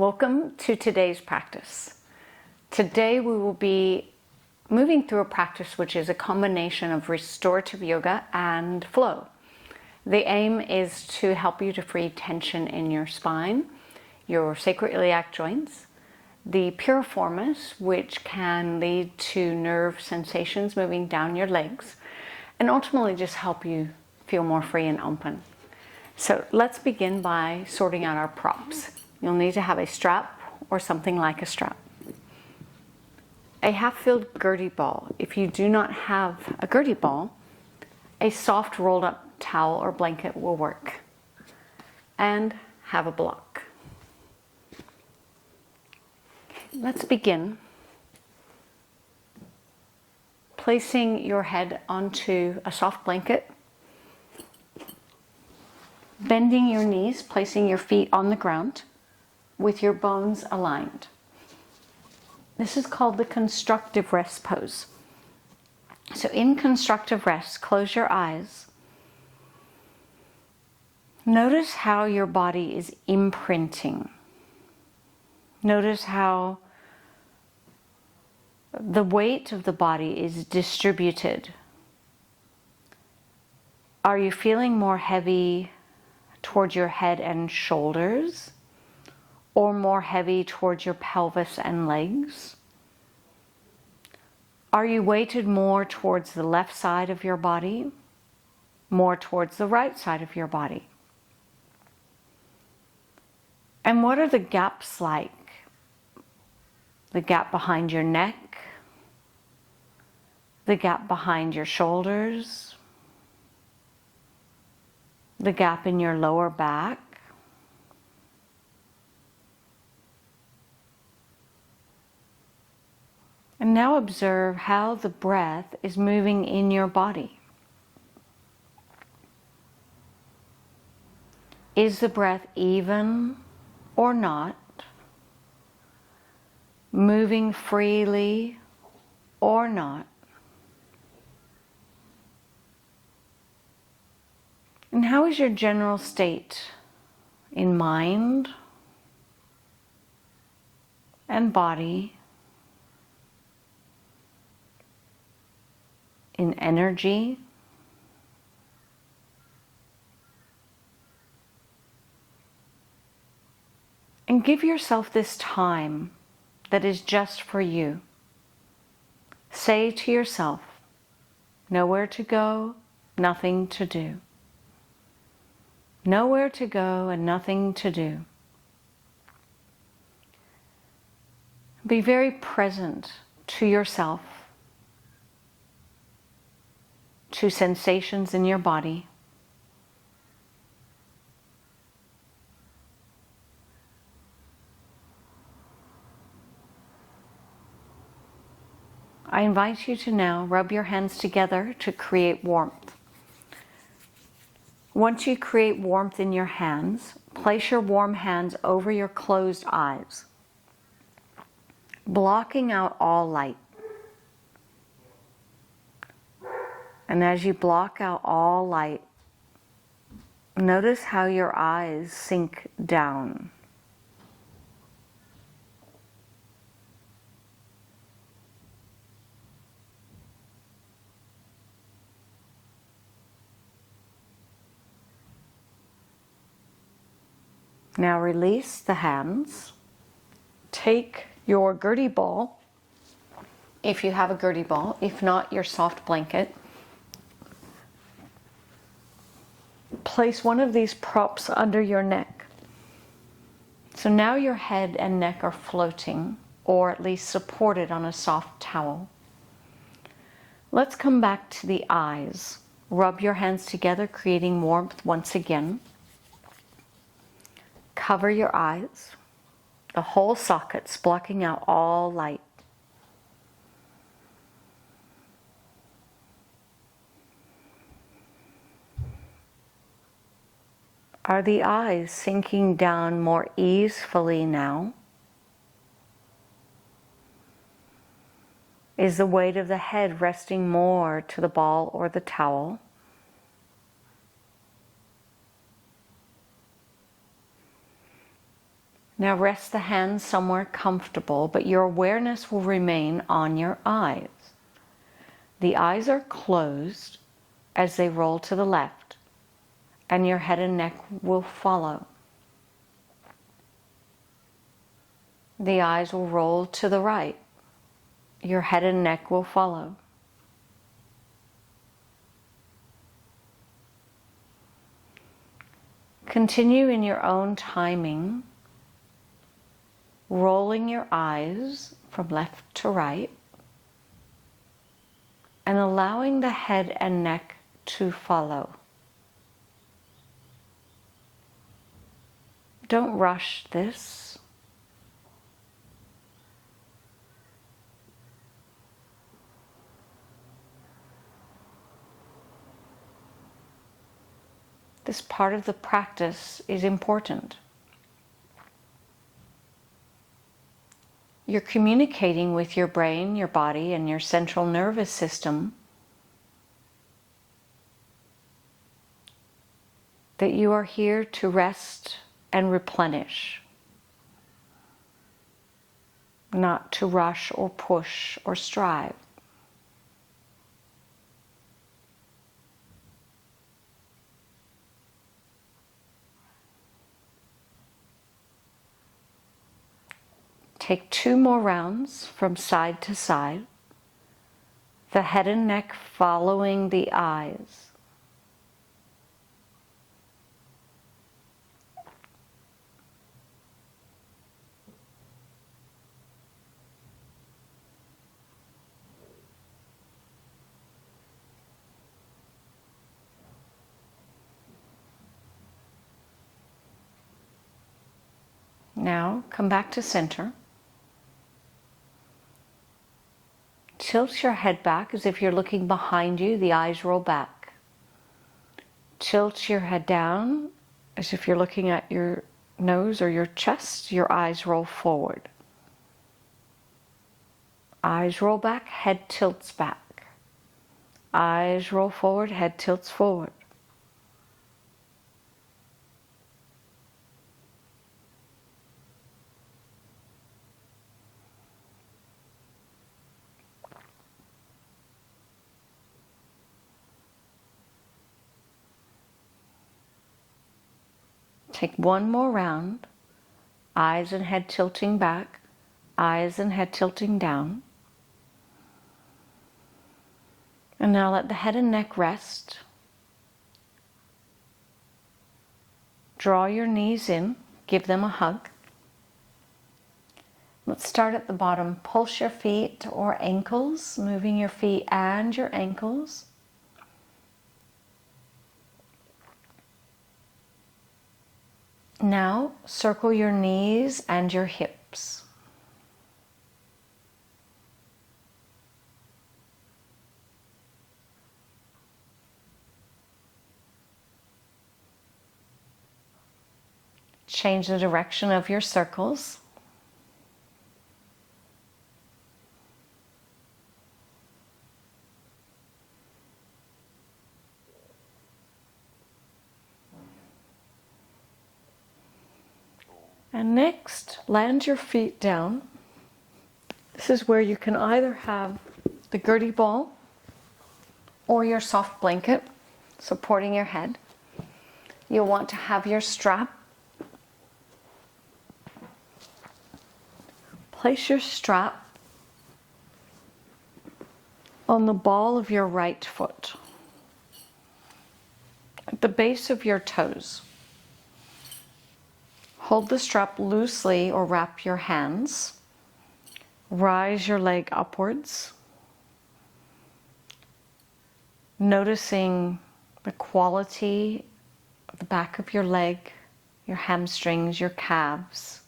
Welcome to today's practice. Today we will be moving through a practice which is a combination of restorative yoga and flow. The aim is to help you to free tension in your spine, your sacroiliac joints, the piriformis, which can lead to nerve sensations moving down your legs, and ultimately just help you feel more free and open. So let's begin by sorting out our props. You'll need to have a strap or something like a strap. A half-filled Gurdy ball. If you do not have a Gurdy ball, a soft rolled up towel or blanket will work. And have a block. Let's begin placing your head onto a soft blanket, bending your knees, placing your feet on the ground with your bones aligned. This is called the constructive rest pose. So in constructive rest, close your eyes. Notice how your body is imprinting. Notice how the weight of the body is distributed. Are you feeling more heavy towards your head and shoulders, or more heavy towards your pelvis and legs? Are you weighted more towards the left side of your body, more towards the right side of your body? And what are the gaps like? The gap behind your neck, the gap behind your shoulders, the gap in your lower back. And now observe how the breath is moving in your body. Is the breath even or not? Moving freely or not? And how is your general state in mind and body, in energy? And give yourself this time that is just for you. Say to yourself, nowhere to go, nothing to do. Nowhere to go and nothing to do. Be very present to yourself, to sensations in your body. I invite you to now rub your hands together to create warmth. Once you create warmth in your hands, place your warm hands over your closed eyes, blocking out all light. And as you block out all light, notice how your eyes sink down. Now release the hands. Take your Gurdy ball, if you have a Gurdy ball, if not, your soft blanket. Place one of these props under your neck. So now your head and neck are floating, or at least supported on a soft towel. Let's come back to the eyes. Rub your hands together, creating warmth once again. Cover your eyes, the whole sockets, blocking out all light. Are the eyes sinking down more easefully now? Is the weight of the head resting more to the ball or the towel? Now rest the hands somewhere comfortable, but your awareness will remain on your eyes. The eyes are closed as they roll to the left, and your head and neck will follow. The eyes will roll to the right. Your head and neck will follow. Continue in your own timing, rolling your eyes from left to right and allowing the head and neck to follow. Don't rush this. This part of the practice is important. You're communicating with your brain, your body, and your central nervous system that you are here to rest and replenish, not to rush or push or strive. Take 2 more rounds from side to side, the head and neck following the eyes. Now come back to center. Tilt your head back as if you're looking behind you, the eyes roll back. Tilt your head down as if you're looking at your nose or your chest, your eyes roll forward. Eyes roll back, head tilts back. Eyes roll forward, head tilts forward. Take 1 more round, eyes and head tilting back, eyes and head tilting down. And now let the head and neck rest. Draw your knees in, give them a hug. Let's start at the bottom. Pulse your feet or ankles, moving your feet and your ankles. Now circle your knees and your hips. Change the direction of your circles. And next, land your feet down. This is where you can either have the gurney ball or your soft blanket supporting your head. You'll want to have your strap. Place your strap on the ball of your right foot, at the base of your toes. Hold the strap loosely or wrap your hands. Rise your leg upwards, noticing the quality of the back of your leg, your hamstrings, your calves.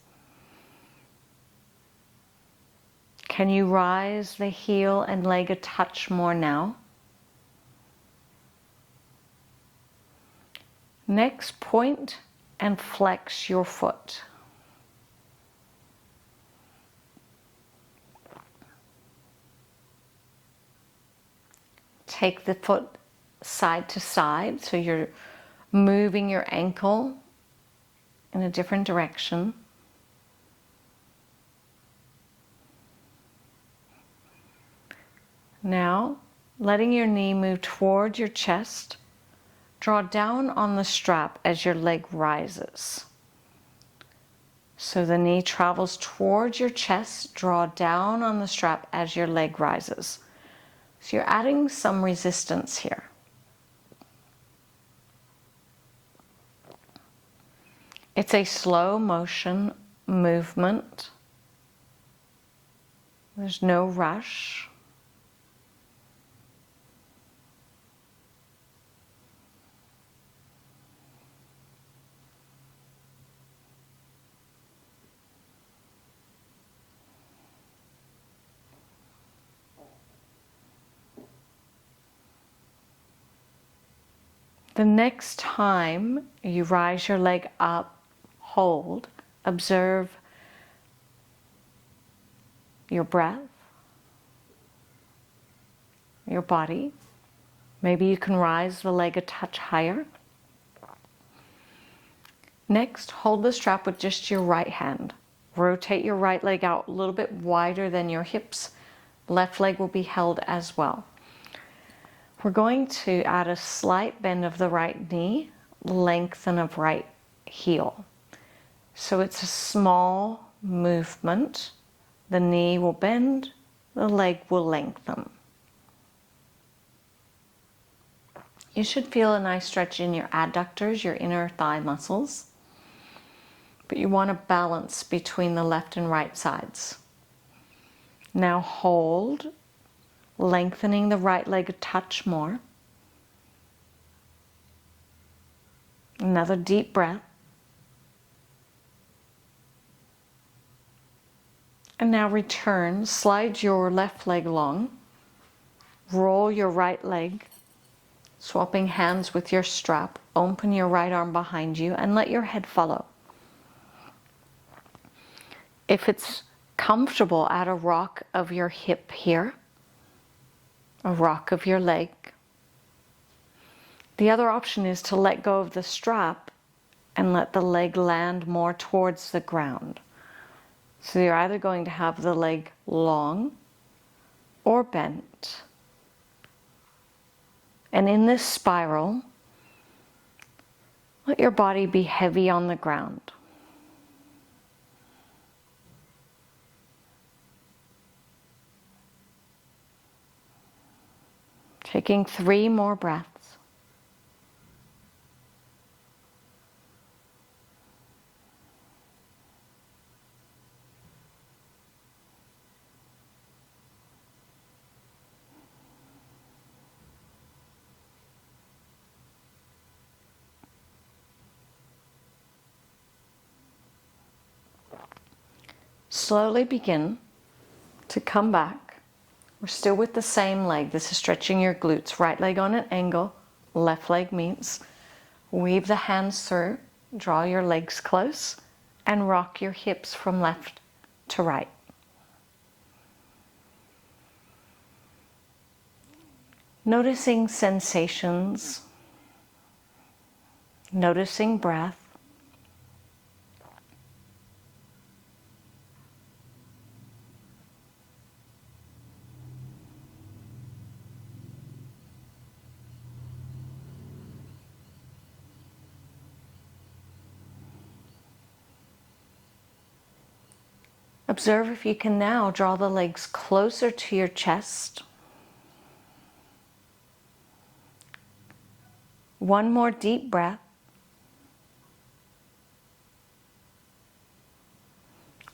Can you rise the heel and leg a touch more now? Next, point and flex your foot. Take the foot side to side, so you're moving your ankle in a different direction. Now, letting your knee move toward your chest, draw down on the strap as your leg rises. So the knee travels towards your chest, draw down on the strap as your leg rises. So you're adding some resistance here. It's a slow motion movement. There's no rush. The next time you rise your leg up, hold, observe your breath, your body. Maybe you can rise the leg a touch higher. Next, hold the strap with just your right hand. Rotate your right leg out a little bit wider than your hips. Left leg will be held as well. We're going to add a slight bend of the right knee, lengthen of right heel. So it's a small movement. The knee will bend, the leg will lengthen. You should feel a nice stretch in your adductors, your inner thigh muscles. But you want to balance between the left and right sides. Now hold, lengthening the right leg a touch more. Another deep breath. And now return, slide your left leg long, roll your right leg, swapping hands with your strap, open your right arm behind you and let your head follow. If it's comfortable, add a rock of your hip here, a rock of your leg. The other option is to let go of the strap and let the leg land more towards the ground. So you're either going to have the leg long or bent. And in this spiral, let your body be heavy on the ground. Taking 3 more breaths. Slowly begin to come back. We're still with the same leg. This is stretching your glutes. Right leg on an angle, left leg meets. Weave the hands through, draw your legs close, and rock your hips from left to right. Noticing sensations, noticing breath. Observe if you can now draw the legs closer to your chest. One more deep breath.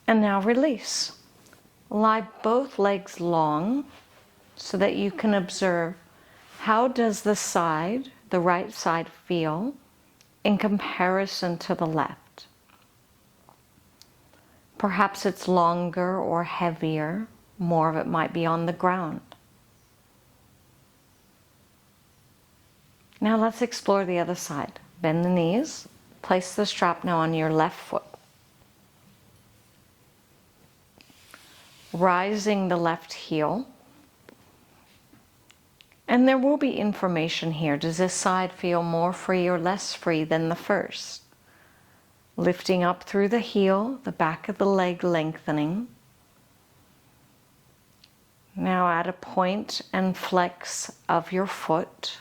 And now release. Lie both legs long so that you can observe how does the right side feel in comparison to the left. Perhaps it's longer or heavier. More of it might be on the ground. Now let's explore the other side. Bend the knees. Place the strap now on your left foot. Rising the left heel. And there will be information here. Does this side feel more free or less free than the first? Lifting up through the heel, the back of the leg lengthening. Now add a point and flex of your foot.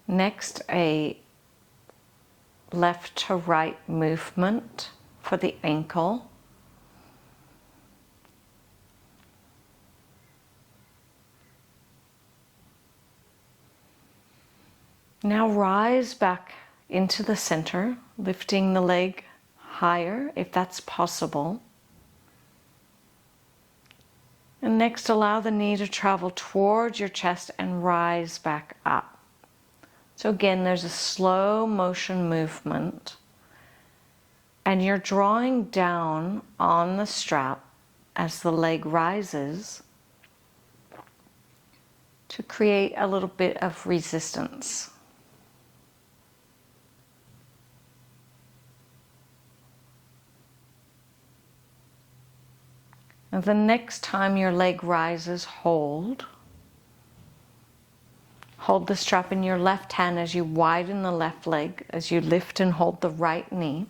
Next, a left to right movement for the ankle. Now rise back into the center, lifting the leg higher if that's possible. And next, allow the knee to travel towards your chest and rise back up. So again, there's a slow motion movement, and you're drawing down on the strap as the leg rises to create a little bit of resistance. And the next time your leg rises, hold. Hold the strap in your left hand as you widen the left leg, as you lift and hold the right knee.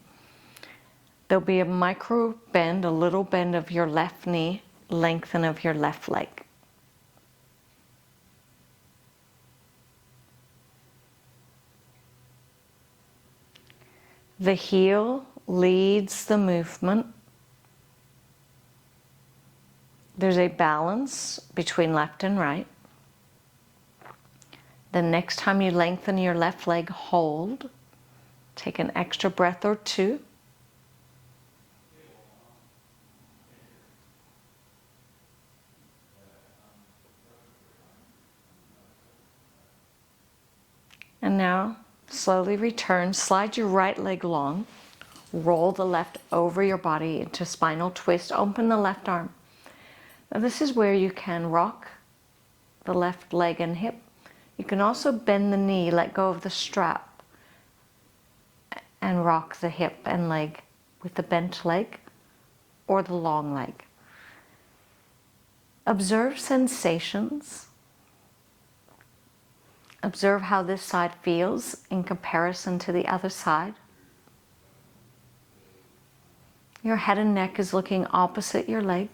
There'll be a micro bend, a little bend of your left knee, lengthen of your left leg. The heel leads the movement. There's a balance between left and right. The next time you lengthen your left leg, hold. Take an extra breath or two. And now slowly return. Slide your right leg long. Roll the left over your body into spinal twist. Open the left arm. Now this is where you can rock the left leg and hip. You can also bend the knee, let go of the strap, and rock the hip and leg with the bent leg or the long leg. Observe sensations. Observe how this side feels in comparison to the other side. Your head and neck is looking opposite your leg.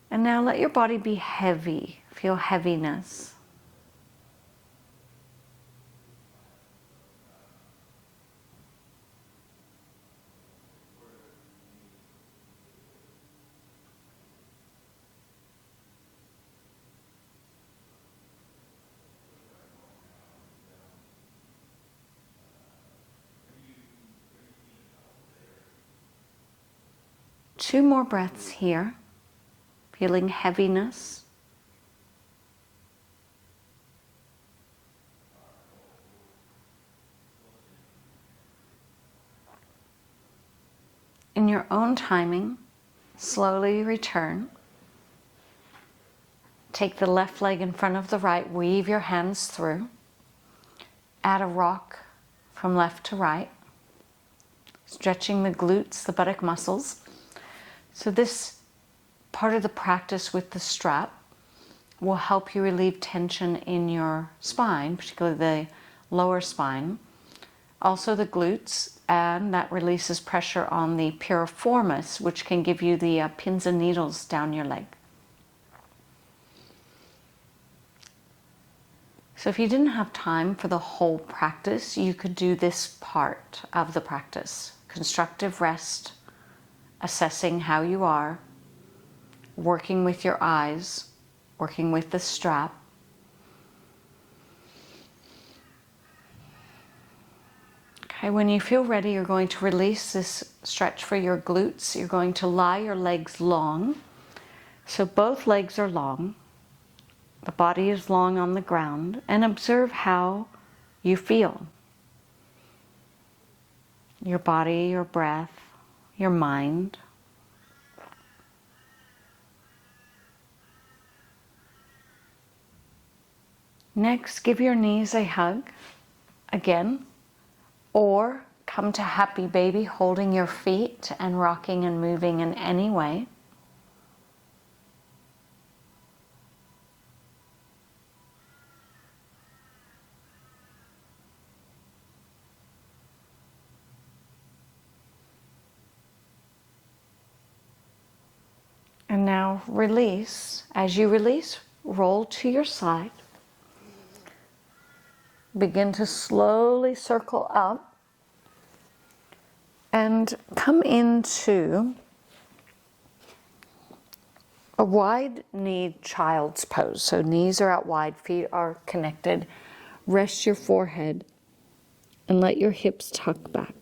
And now let your body be heavy. Feel heaviness. Two more breaths here. Feeling heaviness. In your own timing, slowly return. Take the left leg in front of the right, weave your hands through. Add a rock from left to right, stretching the glutes, the buttock muscles. So this part of the practice with the strap will help you relieve tension in your spine, particularly the lower spine, also the glutes, and that releases pressure on the piriformis, which can give you the pins and needles down your leg. So if you didn't have time for the whole practice, you could do this part of the practice. Constructive rest, assessing how you are, working with your eyes, working with the strap. Okay, when you feel ready, you're going to release this stretch for your glutes. You're going to lie your legs long. So both legs are long. The body is long on the ground. And observe how you feel. Your body, your breath, your mind. Next, give your knees a hug again, or come to happy baby, holding your feet and rocking and moving in any way. now release. As you release, roll to your side. Begin to slowly circle up and come into a wide-kneed child's pose. So knees are out wide, feet are connected. Rest your forehead and let your hips tuck back.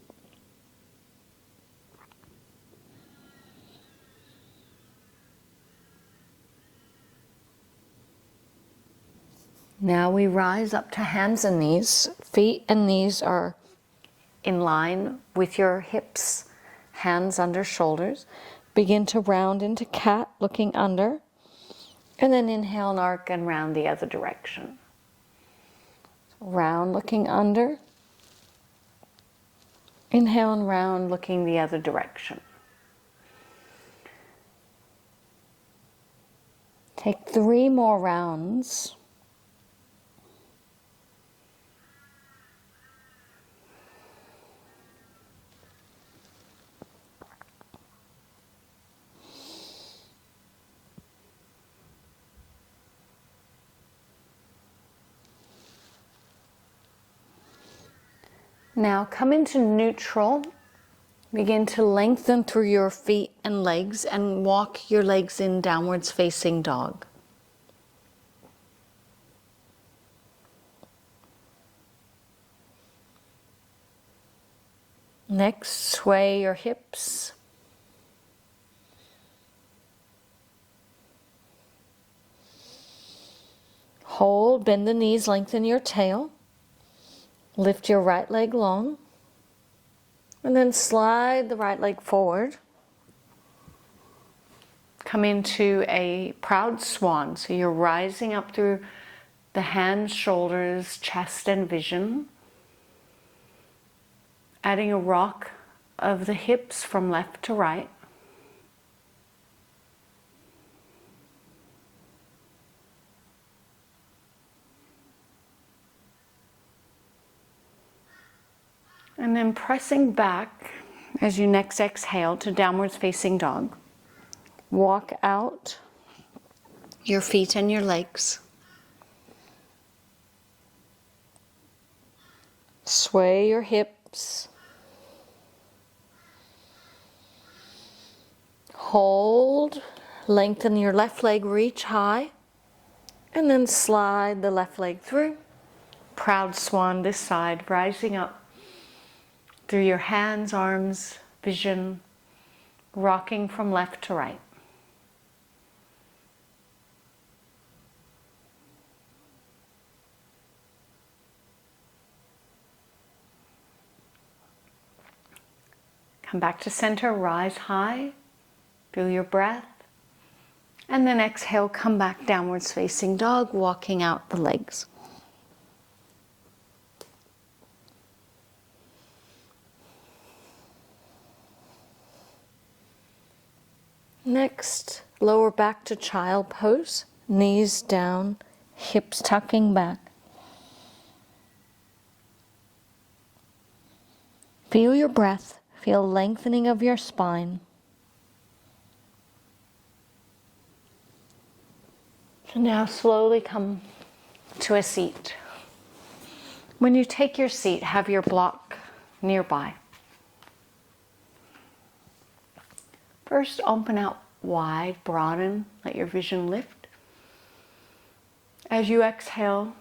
Now we rise up to hands and knees. Feet and knees are in line with your hips, hands under shoulders. Begin to round into cat, looking under. And then inhale and arc and round the other direction. Round, looking under. Inhale and round, looking the other direction. Take 3 more rounds. Now come into neutral. Begin to lengthen through your feet and legs and walk your legs in downwards facing dog. Next, sway your hips. Hold, bend the knees, lengthen your tail. Lift your right leg long. And then slide the right leg forward. Come into a proud swan. So you're rising up through the hands, shoulders, chest, and vision. Adding a rock of the hips from left to right. And then pressing back as you next exhale to downwards facing dog. Walk out your feet and your legs. Sway your hips. Hold, lengthen your left leg, reach high, and then slide the left leg through. Proud swan this side, rising up through your hands, arms, vision, rocking from left to right. Come back to center, rise high, feel your breath, and then exhale, come back downwards facing dog, walking out the legs. Next, lower back to child pose, knees down, hips tucking back. Feel your breath, feel lengthening of your spine. So now slowly come to a seat. When you take your seat, have your block nearby. First, open out wide, broaden, let your vision lift. As you exhale,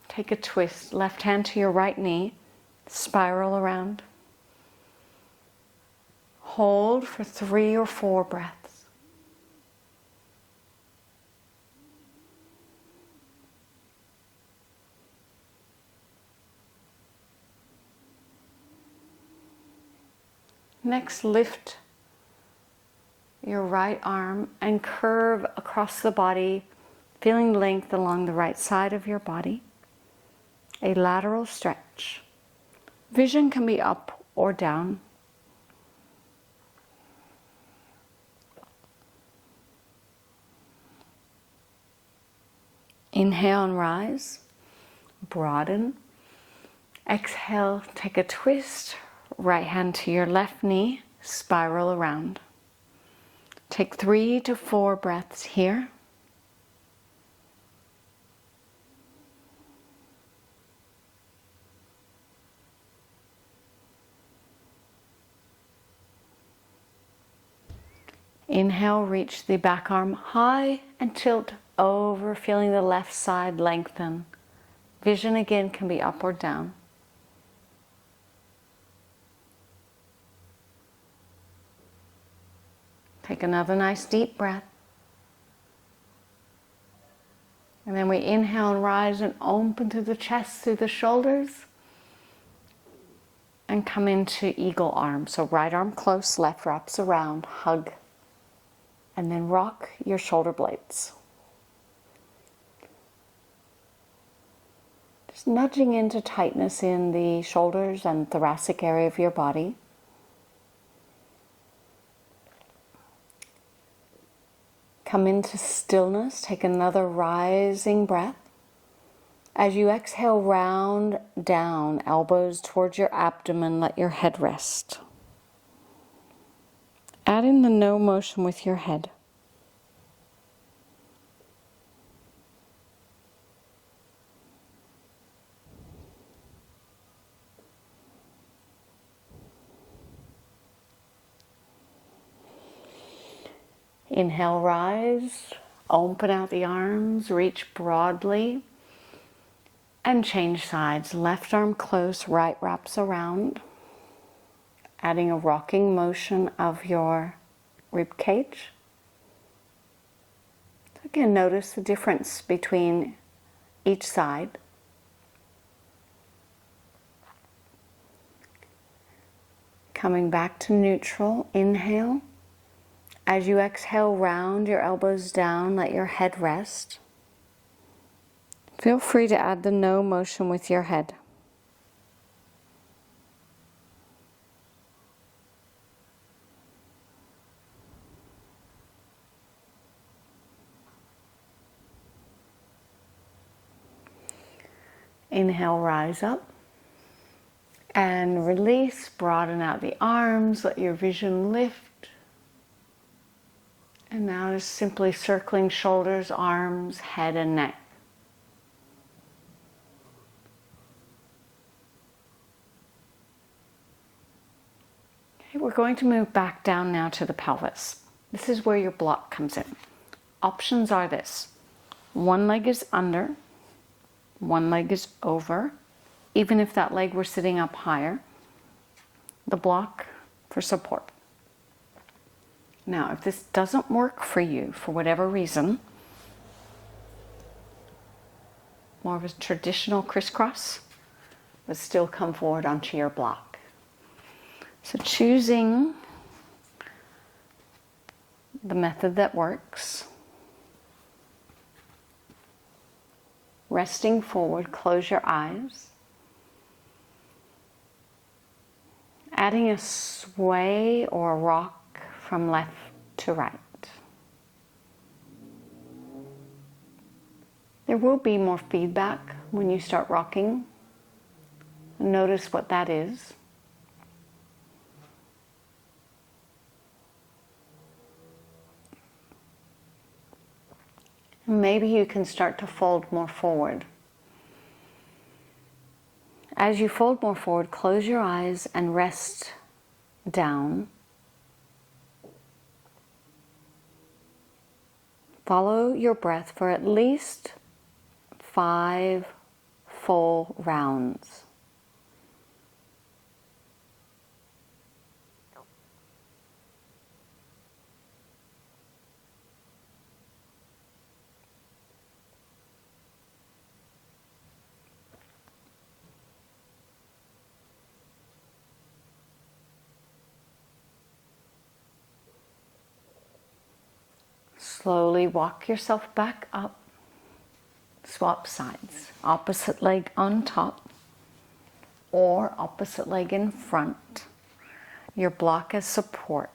take a twist, left hand to your right knee, spiral around. Hold for 3 or 4 breaths. Next, lift your right arm and curve across the body, feeling length along the right side of your body. A lateral stretch. Vision can be up or down. Inhale and rise, broaden. Exhale, take a twist, right hand to your left knee, spiral around. Take 3 to 4 breaths here. Inhale, reach the back arm high and tilt over, feeling the left side lengthen. Vision again can be up or down. Take another nice deep breath. And then we inhale and rise and open through the chest, through the shoulders. And come into eagle arm. So right arm close, left wraps around, hug. And then rock your shoulder blades. Just nudging into tightness in the shoulders and thoracic area of your body. Come into stillness. Take another rising breath. As you exhale, round down, elbows towards your abdomen, let your head rest. Add in the no motion with your head. Inhale, rise, open out the arms, reach broadly, and change sides. Left arm close, right wraps around, adding a rocking motion of your rib cage. Again, notice the difference between each side. Coming back to neutral, inhale. As you exhale, round your elbows down, let your head rest. Feel free to add the no motion with your head. Inhale, rise up. And release, broaden out the arms, let your vision lift. And now just simply circling shoulders, arms, head, and neck. Okay, we're going to move back down now to the pelvis. This is where your block comes in. Options are this. One leg is under, one leg is over. Even if that leg were sitting up higher, the block for support. Now, if this doesn't work for you for whatever reason, more of a traditional crisscross, but still come forward onto your block. So choosing the method that works. Resting forward, close your eyes. Adding a sway or a rock from left to right. There will be more feedback when you start rocking. Notice what that is. Maybe you can start to fold more forward. As you fold more forward, close your eyes and rest down. Follow your breath for at least 5 full rounds. Slowly walk yourself back up. Swap sides. Opposite leg on top or opposite leg in front. Your block as support.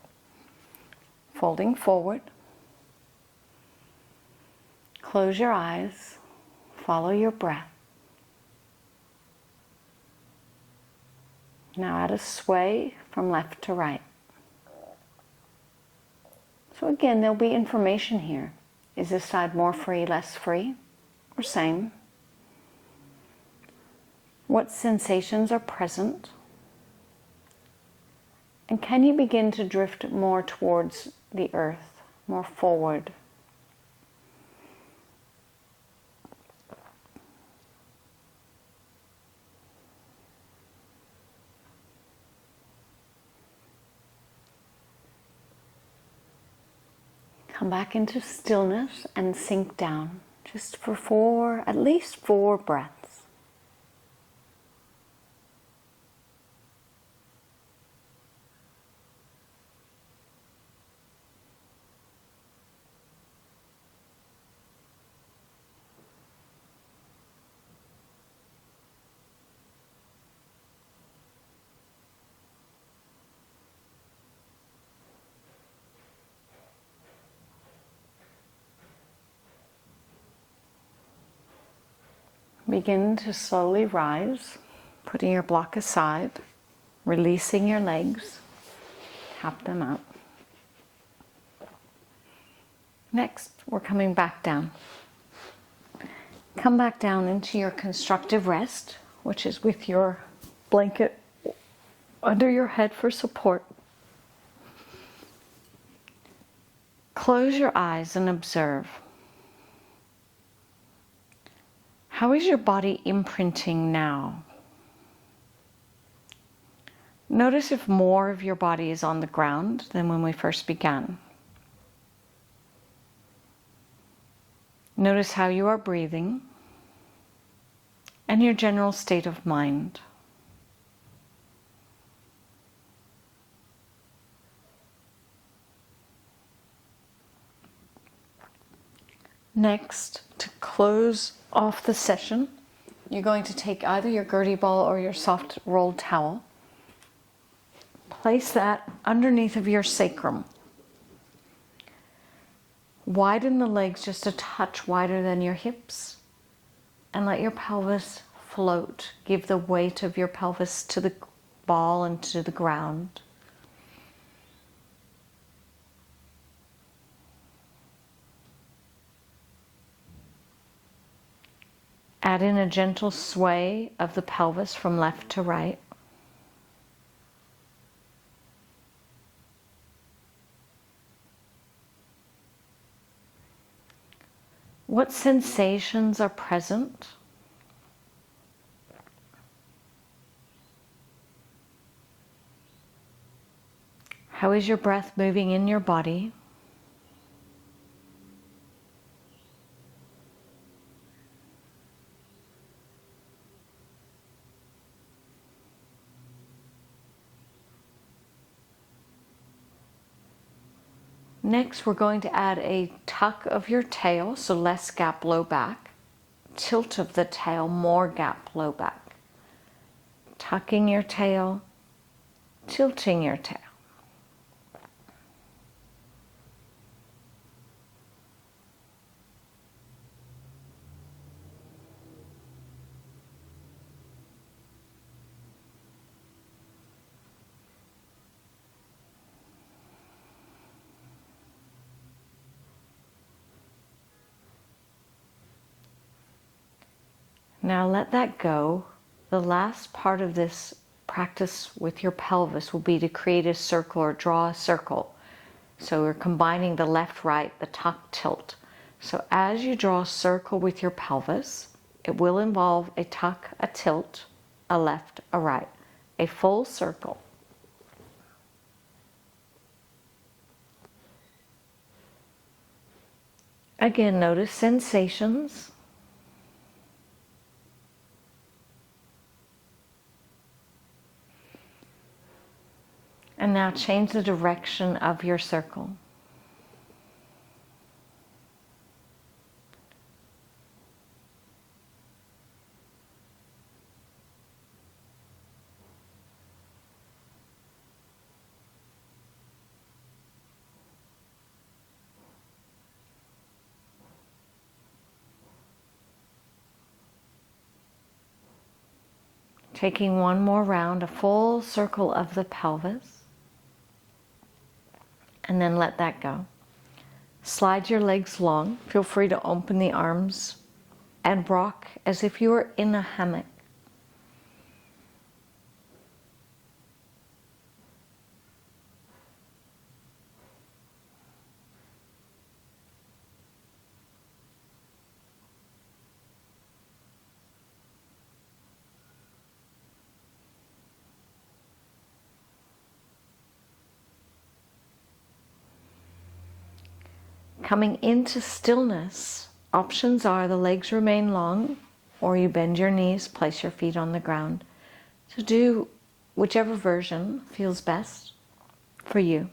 Folding forward. Close your eyes. Follow your breath. Now add a sway from left to right. So again, there'll be information here. Is this side more free, less free, or same? What sensations are present? And can you begin to drift more towards the earth, more forward? Come back into stillness and sink down, just for at least 4 breaths. Begin to slowly rise, putting your block aside, releasing your legs, tap them out. Next, we're coming back down. Come back down into your constructive rest, which is with your blanket under your head for support. Close your eyes and observe. How is your body imprinting now? Notice if more of your body is on the ground than when we first began. Notice how you are breathing and your general state of mind. Next, to close off the session, you're going to take either your Gertie ball or your soft rolled towel. Place that underneath of your sacrum. Widen the legs just a touch wider than your hips and let your pelvis float. Give the weight of your pelvis to the ball and to the ground. Add in a gentle sway of the pelvis from left to right. What sensations are present? How is your breath moving in your body? Next, we're going to add a tuck of your tail, so less gap low back. Tilt of the tail, more gap low back. Tucking your tail, tilting your tail. Now let that go. The last part of this practice with your pelvis will be to create a circle or draw a circle. So we're combining the left, right, the tuck, tilt. So as you draw a circle with your pelvis, it will involve a tuck, a tilt, a left, a right, a full circle. Again, notice sensations. And now change the direction of your circle. Taking one more round, a full circle of the pelvis. And then let that go. Slide your legs long. Feel free to open the arms and rock as if you were in a hammock. Coming into stillness, options are the legs remain long, or you bend your knees, place your feet on the ground. So do whichever version feels best for you.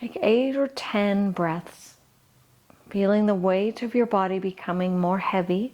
Take 8 or 10 breaths, feeling the weight of your body becoming more heavy.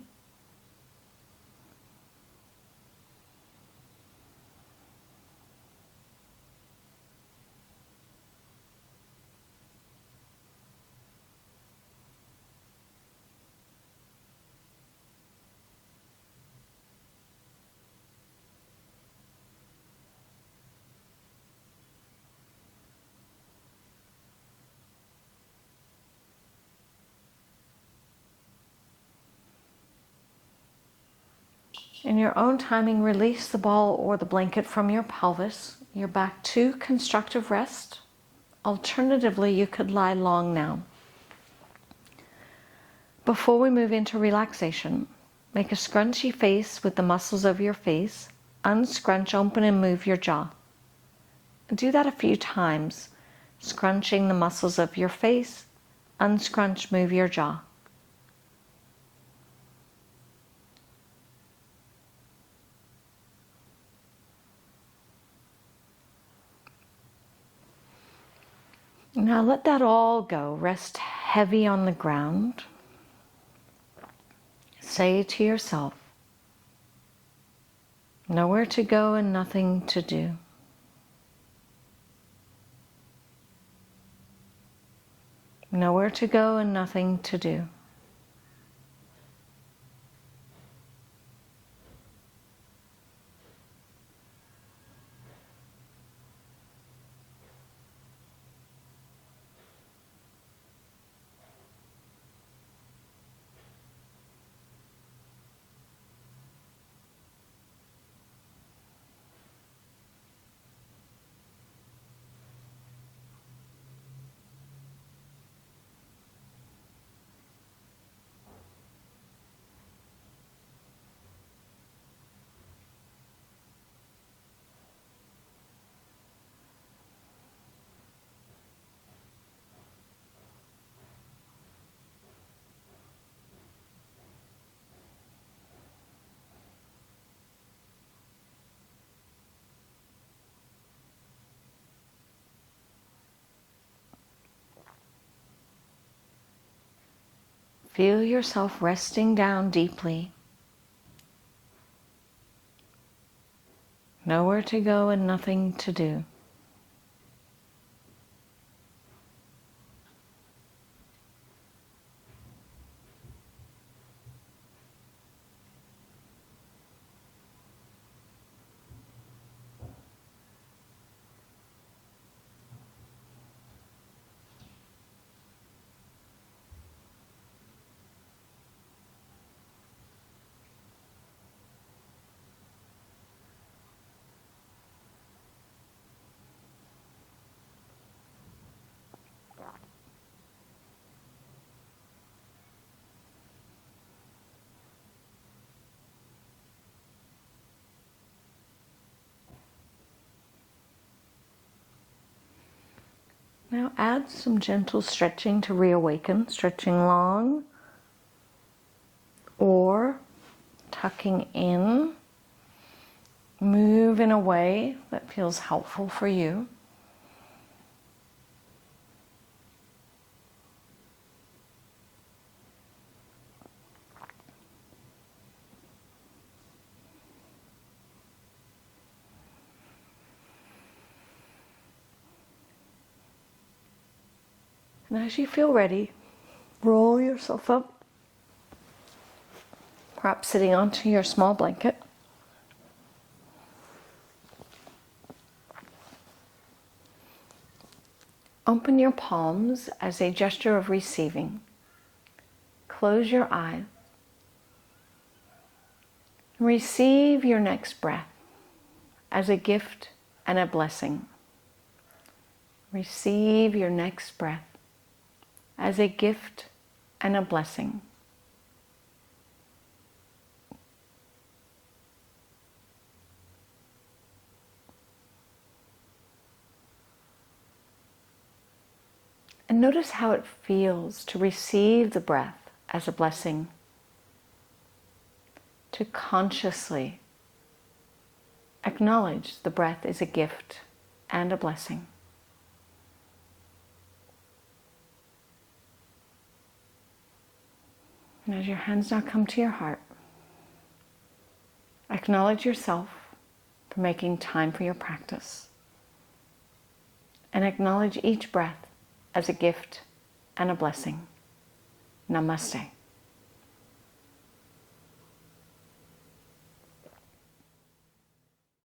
In your own timing, release the ball or the blanket from your pelvis. You're back to constructive rest. Alternatively, you could lie long now. Before we move into relaxation, make a scrunchy face with the muscles of your face. Unscrunch, open, and move your jaw. Do that a few times, scrunching the muscles of your face. Unscrunch, move your jaw. Now let that all go. Rest heavy on the ground. Say to yourself, nowhere to go and nothing to do. Nowhere to go and nothing to do. Feel yourself resting down deeply. Nowhere to go and nothing to do. Now add some gentle stretching to reawaken, stretching long or tucking in. Move in a way that feels helpful for you. And as you feel ready, roll yourself up, perhaps sitting onto your small blanket. Open your palms as a gesture of receiving. Close your eyes. Receive your next breath as a gift and a blessing. Receive your next breath as a gift and a blessing. And notice how it feels to receive the breath as a blessing, to consciously acknowledge the breath is a gift and a blessing. And as your hands now come to your heart, acknowledge yourself for making time for your practice. And acknowledge each breath as a gift and a blessing. Namaste.